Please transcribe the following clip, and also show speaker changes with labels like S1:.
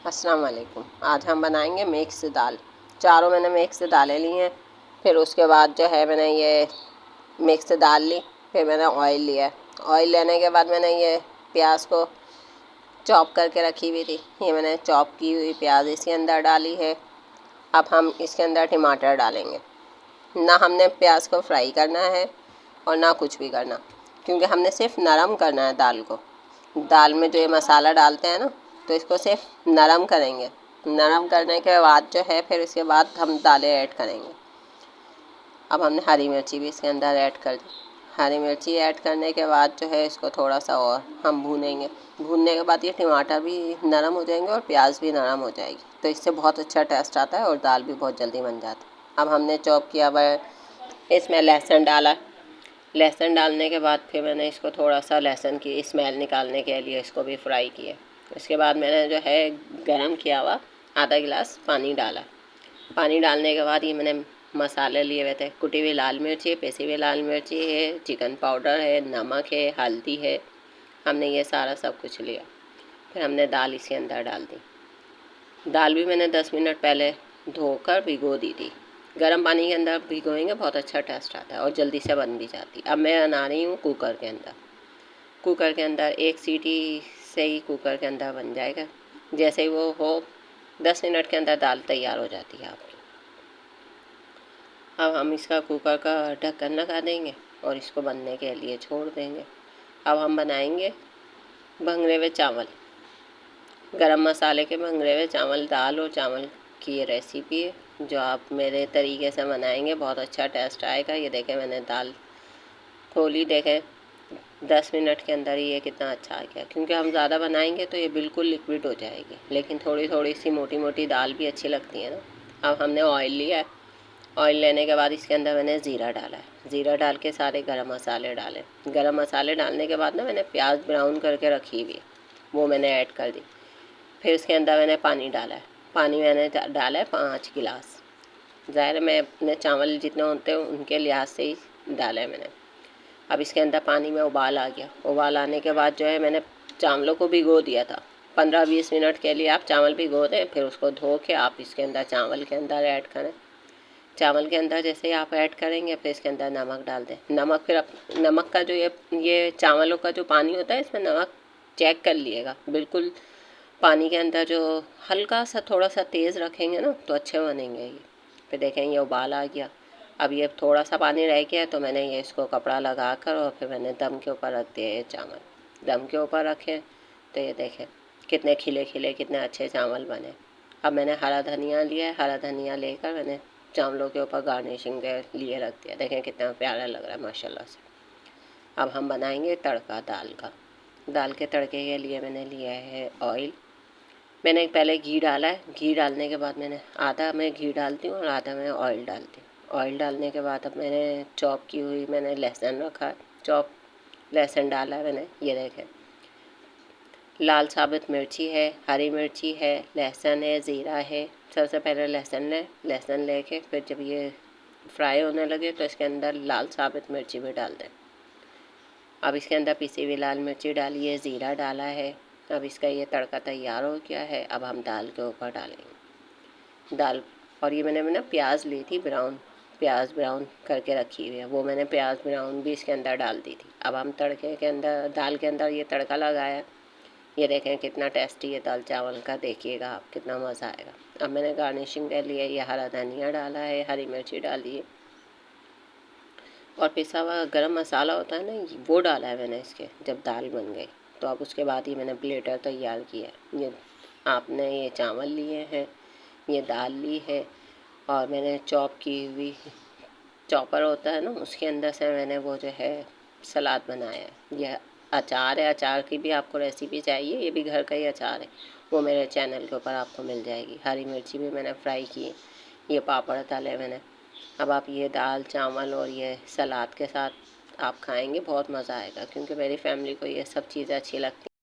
S1: अस्सलाम वालेकुम। आज हम बनाएंगे मिक्स दाल। चारों मैंने मिक्स दालें ली हैं। फिर उसके बाद जो है मैंने ये मिक्स दाल ली। फिर मैंने ऑयल लिया। ऑयल लेने के बाद मैंने ये प्याज को चॉप करके रखी हुई थी। ये मैंने चॉप की हुई प्याज इसके अंदर डाली है। अब हम इसके अंदर टमाटर डालेंगे। ना हमने प्याज को फ्राई करना है और ना कुछ भी करना, क्योंकि हमने सिर्फ नरम करना है दाल को। दाल में जो ये मसाला डालते हैं ना, तो इसको सिर्फ नरम करेंगे। नरम करने के बाद जो है फिर इसके बाद हम दालें ऐड करेंगे। अब हमने हरी मिर्ची भी इसके अंदर ऐड कर दी। हरी मिर्ची ऐड करने के बाद जो है इसको थोड़ा सा और हम भूनेंगे। भूनने के बाद ये टमाटर भी नरम हो जाएंगे और प्याज भी नरम हो जाएगी, तो इससे बहुत अच्छा टेस्ट आता है और दाल भी बहुत जल्दी बन जाती है। अब हमने चॉप किया हुआ इसमें लहसुन डाला। लहसुन डालने के बाद फिर मैंने इसको थोड़ा सा लहसुन की स्मेल निकालने के लिए इसको भी फ्राई किया। इसके बाद मैंने जो है गरम किया हुआ आधा गिलास पानी डाला। पानी डालने के बाद ये मैंने मसाले लिए हुए थे। कुटी हुई लाल मिर्ची, पिसी हुई लाल मिर्ची है, चिकन पाउडर है, नमक है, हल्दी है। हमने ये सारा सब कुछ लिया। फिर हमने दाल इसके अंदर डाल दी। दाल भी मैंने 10 मिनट पहले धोकर भिगो दी थी। गर्म पानी के अंदर भिगोएंगे बहुत अच्छा टेस्ट आता है और जल्दी से बन भी जाती है। अब मैं बना रही हूँ कुकर के अंदर। कुकर के अंदर एक सीटी से ही कुकर के अंदर बन जाएगा। जैसे ही वो हो 10 मिनट के अंदर दाल तैयार हो जाती है आपकी। अब हम इसका कुकर का ढक्कन लगा देंगे और इसको बनने के लिए छोड़ देंगे। अब हम बनाएंगे भंगरे हुए चावल। गरम मसाले के भंगरे हुए चावल, दाल और चावल की ये रेसिपी है जो आप मेरे तरीके से बनाएंगे, बहुत अच्छा टेस्ट आएगा। ये देखें मैंने दाल खोली, देखें 10 मिनट के अंदर ही ये कितना अच्छा आ गया। क्योंकि हम ज़्यादा बनाएंगे तो ये बिल्कुल लिक्विड हो जाएगी, लेकिन थोड़ी थोड़ी सी मोटी मोटी दाल भी अच्छी लगती है ना। अब हमने ऑयल लिया है। ऑयल लेने के बाद इसके अंदर मैंने ज़ीरा डाला है। ज़ीरा डाल के सारे गरम मसाले डाले। गरम मसाले डालने के बाद ना मैंने प्याज ब्राउन करके रखी हुई, वो मैंने ऐड कर दी। फिर इसके अंदर मैंने पानी डाला है। पानी मैंने डाला है 5 गिलास। ज़ाहिर मैं अपने चावल जितने होते हैं उनके लिहाज से ही डाला है मैंने। अब इसके अंदर पानी में उबाल आ गया। उबाल आने के बाद जो है मैंने चावलों को भिगो दिया था। 15-20 मिनट के लिए आप चावल भिगो दें, फिर उसको धो के आप इसके अंदर चावल के अंदर ऐड करें। चावल के अंदर जैसे ही आप ऐड करेंगे फिर इसके अंदर नमक डाल दें। नमक फिर नमक का जो ये चावलों का जो पानी होता है इसमें नमक चेक कर लिएगा। बिल्कुल पानी के अंदर जो हल्का सा थोड़ा सा तेज़ रखेंगे ना तो अच्छे बनेंगे ये। फिर देखें ये उबाल आ गया। अब ये थोड़ा सा पानी रह गया तो मैंने ये इसको कपड़ा लगा कर और फिर मैंने दम के ऊपर रख दिया ये चावल। दम के ऊपर रखें तो ये देखें कितने खिले खिले कितने अच्छे चावल बने। अब मैंने हरा धनिया लिया है। हरा धनिया लेकर मैंने चावलों के ऊपर गार्निशिंग के लिए रख दिया। देखें कितना प्यारा लग रहा है माशाल्लाह से। अब हम बनाएंगे तड़का दाल का। दाल के तड़के के लिए मैंने लिया है ऑयल। मैंने पहले घी डाला है। घी डालने के बाद मैंने आधा मैं घी डालती हूँ और आधा मैं ऑयल डालती हूँ। ऑयल डालने के बाद अब मैंने चॉप की हुई मैंने लहसुन रखा है। चॉप लहसुन डाला है मैंने। ये देखें लाल साबुत मिर्ची है, हरी मिर्ची है, लहसुन है, ज़ीरा है। सबसे पहले लहसुन लेके फिर जब ये फ्राई होने लगे तो इसके अंदर लाल साबुत मिर्ची भी डाल दें। अब इसके अंदर पिसी हुई लाल मिर्ची डालिए, ज़ीरा डाला है। अब इसका ये तड़का तैयार हो गया है। अब हम दाल के ऊपर डालेंगे दाल। और ये मैंने प्याज ली थी ब्राउन, प्याज ब्राउन करके रखी हुई है, वो मैंने प्याज ब्राउन भी इसके अंदर डाल दी थी। अब हम तड़के के अंदर दाल के अंदर ये तड़का लगाया। ये देखें कितना टेस्टी है दाल चावल का, देखिएगा आप कितना मज़ा आएगा। अब मैंने गार्निशिंग के लिए ये हरा धनिया डाला है, हरी मिर्ची डाली है और पिसा हुआ गरम मसाला होता है ना, वो डाला है मैंने इसके जब दाल बन गई। तो अब उसके बाद ही मैंने प्लेटर तैयार किया। ये आपने ये चावल लिए हैं, ये दाल ली है और मैंने चॉप की हुई चॉपर होता है ना, उसके अंदर से मैंने वो जो है सलाद बनाया है। यह अचार है। अचार की भी आपको रेसिपी चाहिए, ये भी घर का ही अचार है, वो मेरे चैनल के ऊपर आपको मिल जाएगी। हरी मिर्ची भी मैंने फ्राई की, ये पापड़ तले मैंने। अब आप ये दाल चावल और ये सलाद के साथ आप खाएंगे, बहुत मज़ा आएगा। क्योंकि मेरी फैमिली को ये सब चीज़ें अच्छी लगती हैं।